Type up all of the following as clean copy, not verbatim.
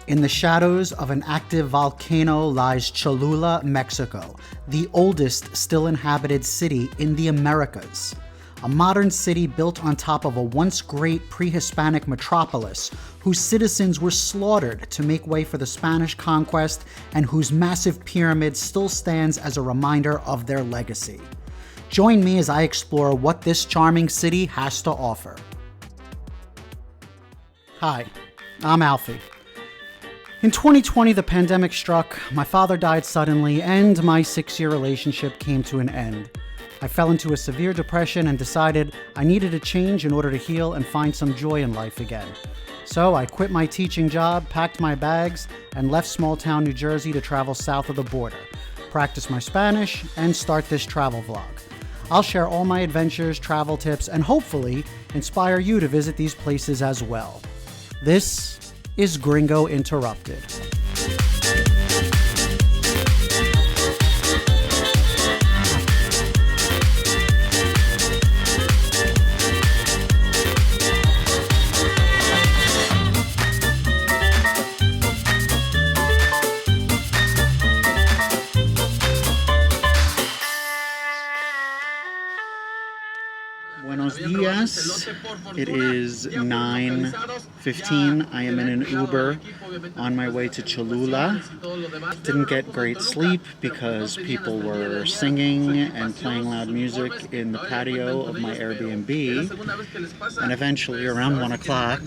In the shadows of an active volcano lies Cholula, Mexico, the oldest still inhabited city in the Americas. A modern city built on top of a once great pre-Hispanic metropolis whose citizens were slaughtered to make way for the Spanish conquest and whose massive pyramid still stands as a reminder of their legacy. Join me as I explore what this charming city has to offer. Hi, I'm Alfie. In 2020, the pandemic struck, my father died suddenly, and my 6-year relationship came to an end. I fell into a severe depression and decided I needed a change in order to heal and find some joy in life again. So I quit my teaching job, packed my bags, and left small-town New Jersey to travel south of the border, practice my Spanish, and start this travel vlog. I'll share all my adventures, travel tips, and hopefully inspire you to visit these places as well. This is Gringo Interrupted. Buenos dias. It is 9:15. I am in an Uber on my way to Cholula. Didn't get great sleep because people were singing and playing loud music in the patio of my Airbnb. And eventually, around 1 o'clock,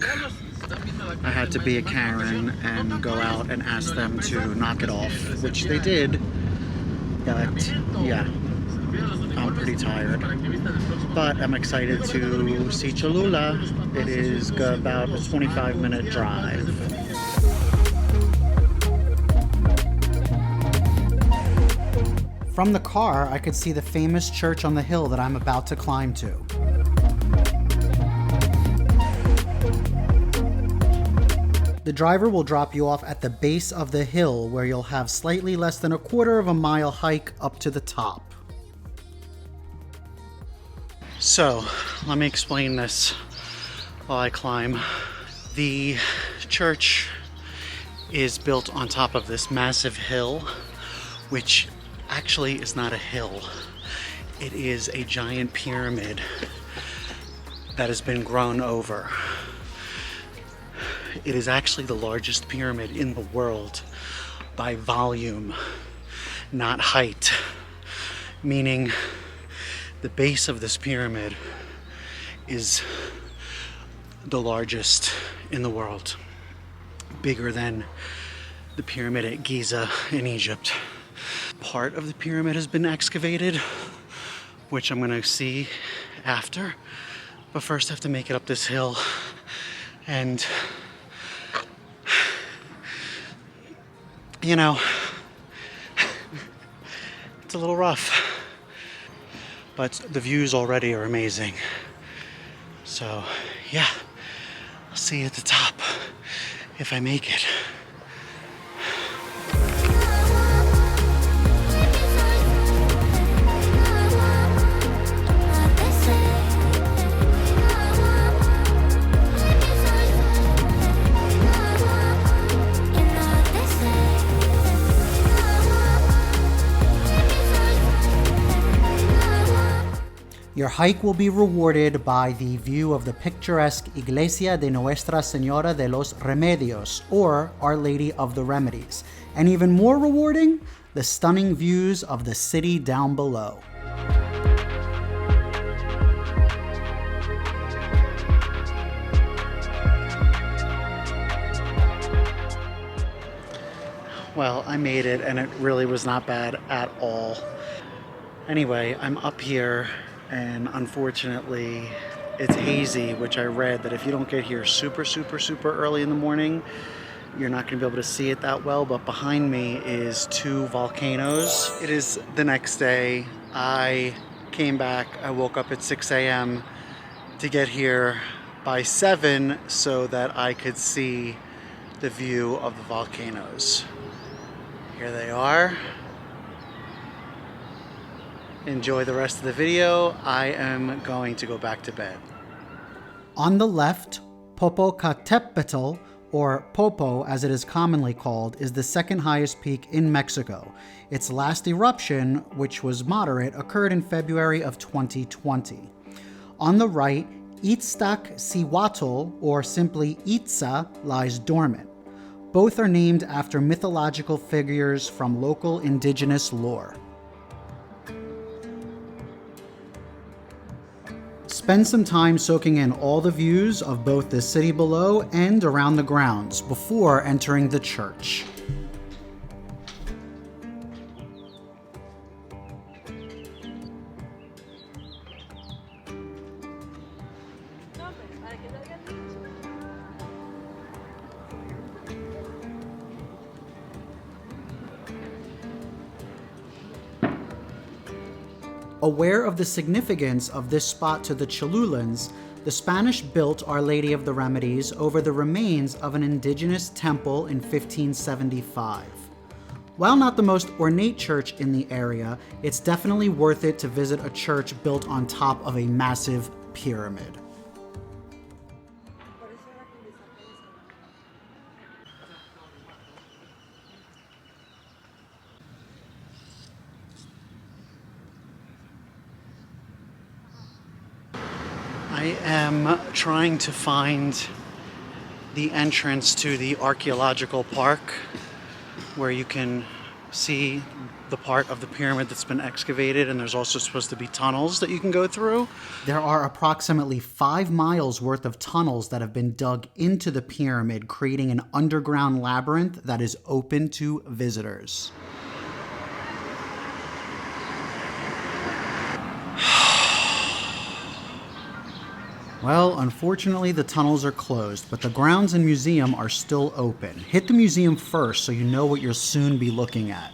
I had to be a Karen and go out and ask them to knock it off, which they did. But yeah, I'm pretty tired. But I'm excited to see Cholula. It is about a 25-minute drive. From the car, I could see the famous church on the hill that I'm about to climb to. The driver will drop you off at the base of the hill where you'll have slightly less than a quarter of a mile hike up to the top. So, let me explain this while I climb. The church is built on top of this massive hill, which actually is not a hill. It is a giant pyramid that has been grown over. It is actually the largest pyramid in the world by volume, not height, meaning the base of this pyramid is the largest in the world, bigger than the pyramid at Giza in Egypt. Part of the pyramid has been excavated, which I'm gonna see after, but first I have to make it up this hill, and you know, it's a little rough. But the views already are amazing. So, yeah, I'll see you at the top if I make it. Your hike will be rewarded by the view of the picturesque Iglesia de Nuestra Señora de los Remedios, or Our Lady of the Remedies, and even more rewarding, the stunning views of the city down below. Well, I made it, and it really was not bad at all. Anyway, I'm up here, and unfortunately it's hazy, which I read that if you don't get here super early in the morning, you're not going to be able to see it that well. But behind me is 2 volcanoes. It is the next day. I came back, I woke up at 6 a.m. to get here by 7 so that I could see the view of the volcanoes. Here they are. Enjoy the rest of the video. I am going to go back to bed. On the left, Popocatépetl, or Popo as it is commonly called, is the second highest peak in Mexico. Its last eruption, which was moderate, occurred in February of 2020. On the right, Iztaccíhuatl, or simply Itza, lies dormant. Both are named after mythological figures from local indigenous lore. Spend some time soaking in all the views of both the city below and around the grounds before entering the church. Aware of the significance of this spot to the Cholulans, the Spanish built Our Lady of the Remedies over the remains of an indigenous temple in 1575. While not the most ornate church in the area, it's definitely worth it to visit a church built on top of a massive pyramid. I am trying to find the entrance to the Archeological Park, where you can see the part of the pyramid that's been excavated, and there's also supposed to be tunnels that you can go through. There are approximately 5 miles worth of tunnels that have been dug into the pyramid, creating an underground labyrinth that is open to visitors. Well, unfortunately, the tunnels are closed, but the grounds and museum are still open. Hit the museum first so you know what you'll soon be looking at.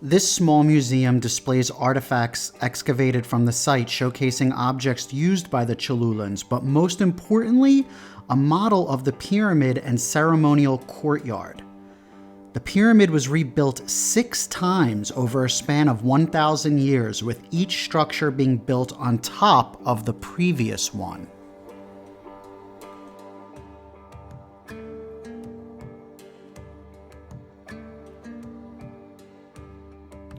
This small museum displays artifacts excavated from the site, showcasing objects used by the Cholulans, but most importantly, a model of the pyramid and ceremonial courtyard. The pyramid was rebuilt 6 times over a span of 1,000 years, with each structure being built on top of the previous one.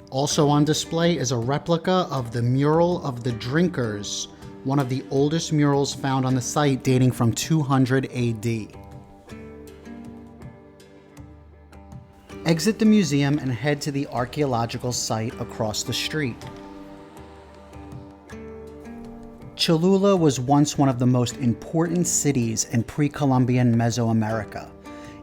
Also on display is a replica of the Mural of the Drinkers, one of the oldest murals found on the site, dating from 200 AD. Exit the museum and head to the archaeological site across the street. Cholula was once one of the most important cities in pre-Columbian Mesoamerica.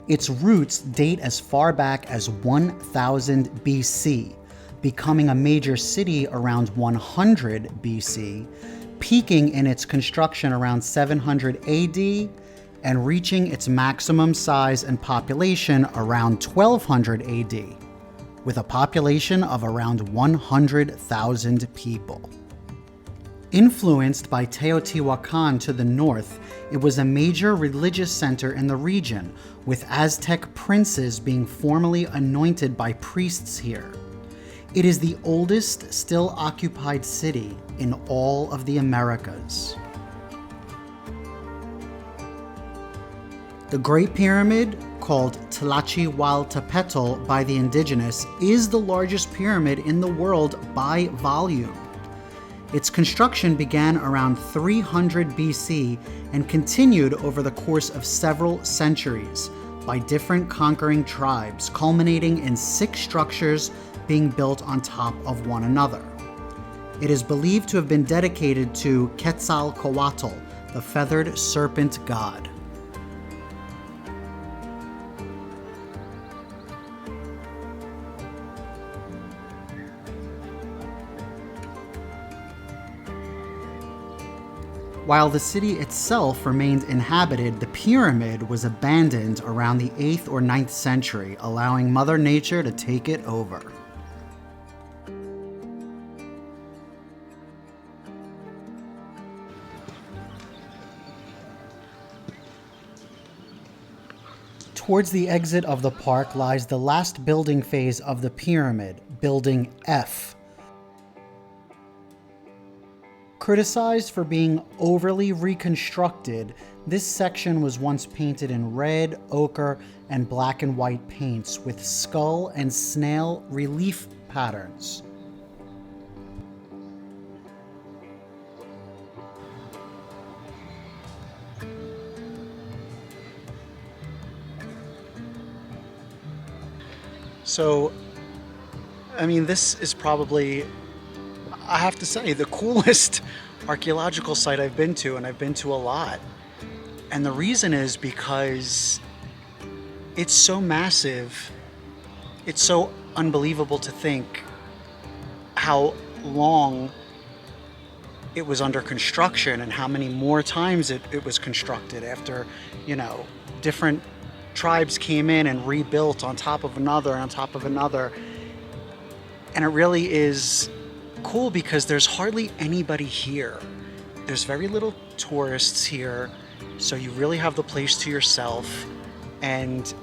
Its roots date as far back as 1000 BC, becoming a major city around 100 BC, peaking in its construction around 700 AD, and reaching its maximum size and population around 1200 AD, with a population of around 100,000 people. Influenced by Teotihuacan to the north, it was a major religious center in the region, with Aztec princes being formally anointed by priests here. It is the oldest still occupied city in all of the Americas. The Great Pyramid, called Tlachihualtepetl by the indigenous, is the largest pyramid in the world by volume. Its construction began around 300 BC and continued over the course of several centuries by different conquering tribes, culminating in 6 structures being built on top of one another. It is believed to have been dedicated to Quetzalcoatl, the feathered serpent god. While the city itself remained inhabited, the pyramid was abandoned around the 8th or 9th century, allowing Mother Nature to take it over. Towards the exit of the park lies the last building phase of the pyramid, Building F. Criticized for being overly reconstructed, this section was once painted in red, ochre, and black and white paints with skull and snail relief patterns. So, I mean, this is probably, I have to say, the coolest archaeological site I've been to, and I've been to a lot. And the reason is because it's so massive, it's so unbelievable to think how long it was under construction and how many more times it was constructed after, you know, different tribes came in and rebuilt on top of another, on top of another. And it really is cool because there's hardly anybody here. There's very little tourists here, so you really have the place to yourself, and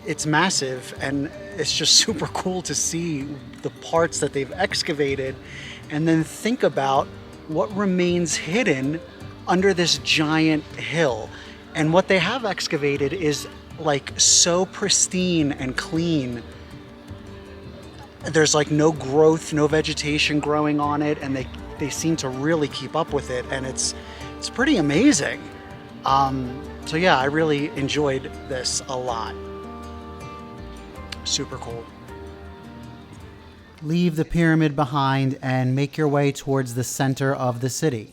it's massive, and it's just super cool to see the parts that they've excavated and then think about what remains hidden under this giant hill. And what they have excavated is like so pristine and clean. There's like no growth, no vegetation growing on it, and they seem to really keep up with it, and it's pretty amazing. So yeah, I really enjoyed this a lot. Super cool. Leave the pyramid behind and make your way towards the center of the city.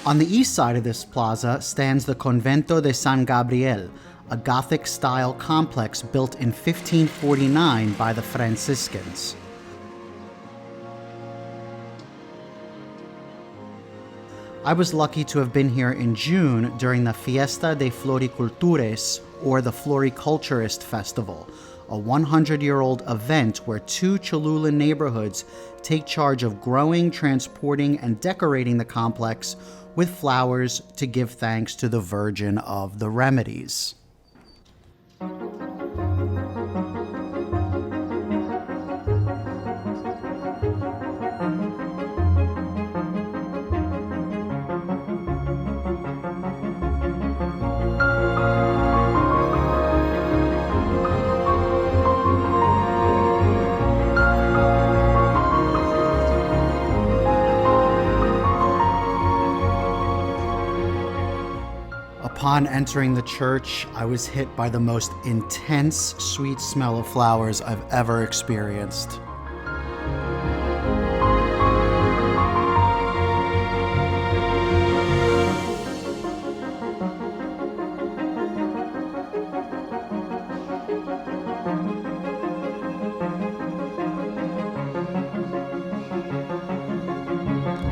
On the east side of this plaza stands the Convento de San Gabriel, a Gothic-style complex built in 1549 by the Franciscans. I was lucky to have been here in June during the Fiesta de Floricultures, or the Floriculturist Festival, a 100-year-old event where two Cholula neighborhoods take charge of growing, transporting, and decorating the complex with flowers to give thanks to the Virgin of the Remedios. Upon entering the church, I was hit by the most intense, sweet smell of flowers I've ever experienced.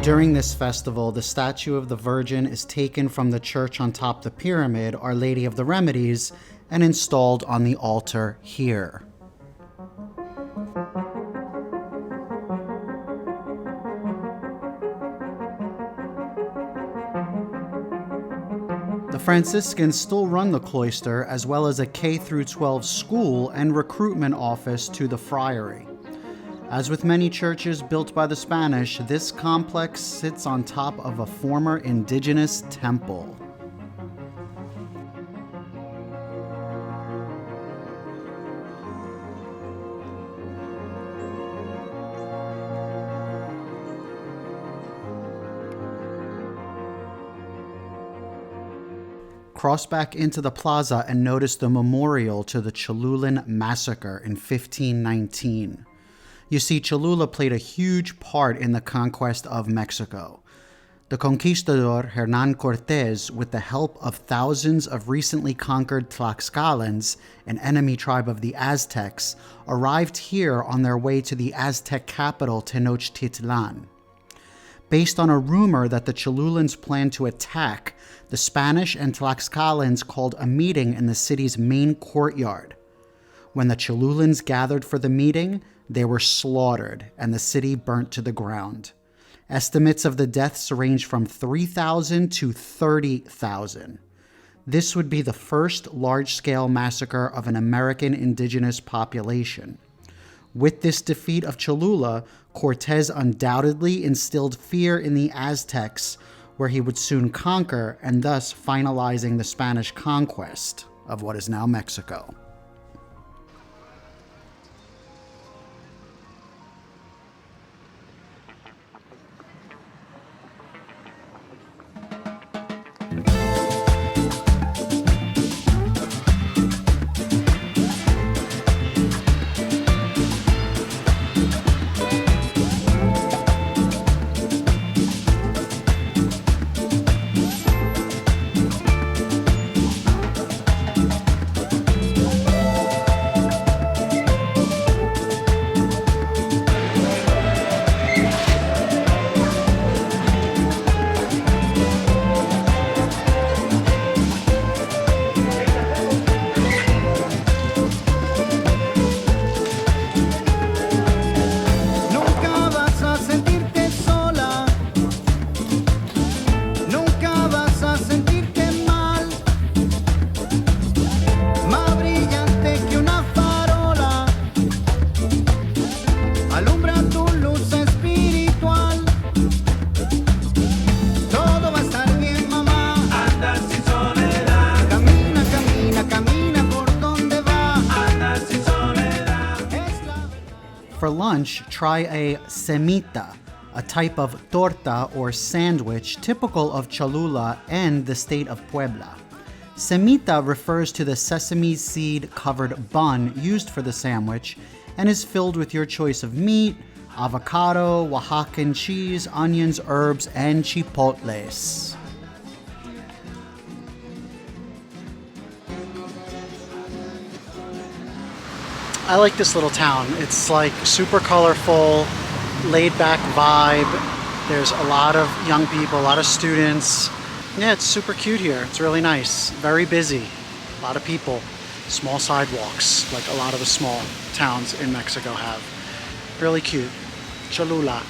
During this festival, the statue of the Virgin is taken from the church on top the pyramid, Our Lady of the Remedies, and installed on the altar here. The Franciscans still run the cloister, as well as a K-12 school and recruitment office to the friary. As with many churches built by the Spanish, this complex sits on top of a former indigenous temple. cross back into the plaza and notice the memorial to the Cholula Massacre in 1519. You see, Cholula played a huge part in the conquest of Mexico. The conquistador Hernán Cortés, with the help of thousands of recently conquered Tlaxcalans, an enemy tribe of the Aztecs, arrived here on their way to the Aztec capital Tenochtitlan. Based on a rumor that the Cholulans planned to attack, the Spanish and Tlaxcalans called a meeting in the city's main courtyard. When the Cholulans gathered for the meeting, they were slaughtered and the city burnt to the ground. Estimates of the deaths range from 3,000 to 30,000. This would be the first large-scale massacre of an American indigenous population. With this defeat of Cholula, Cortés undoubtedly instilled fear in the Aztecs, where he would soon conquer, and thus finalizing the Spanish conquest of what is now Mexico. For lunch, try a semita, a type of torta or sandwich typical of Cholula and the state of Puebla. Semita refers to the sesame seed-covered bun used for the sandwich and is filled with your choice of meat, avocado, Oaxacan cheese, onions, herbs, and chipotles. I like this little town. It's like super colorful, laid-back vibe. There's a lot of young people, a lot of students. Yeah, it's super cute here. It's really nice. Very busy. A lot of people. Small sidewalks, like a lot of the small towns in Mexico have. Really cute. Cholula.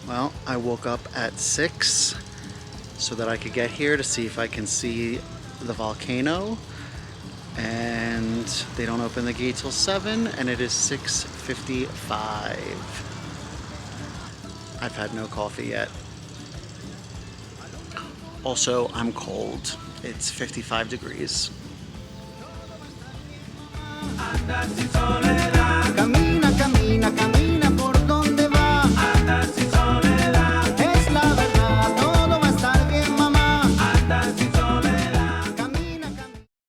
Well, I woke up at 6 so that I could get here to see if I can see the volcano. And they don't open the gate till 7, and it is 6:55. I've had no coffee yet. Also, I'm cold. It's 55 degrees.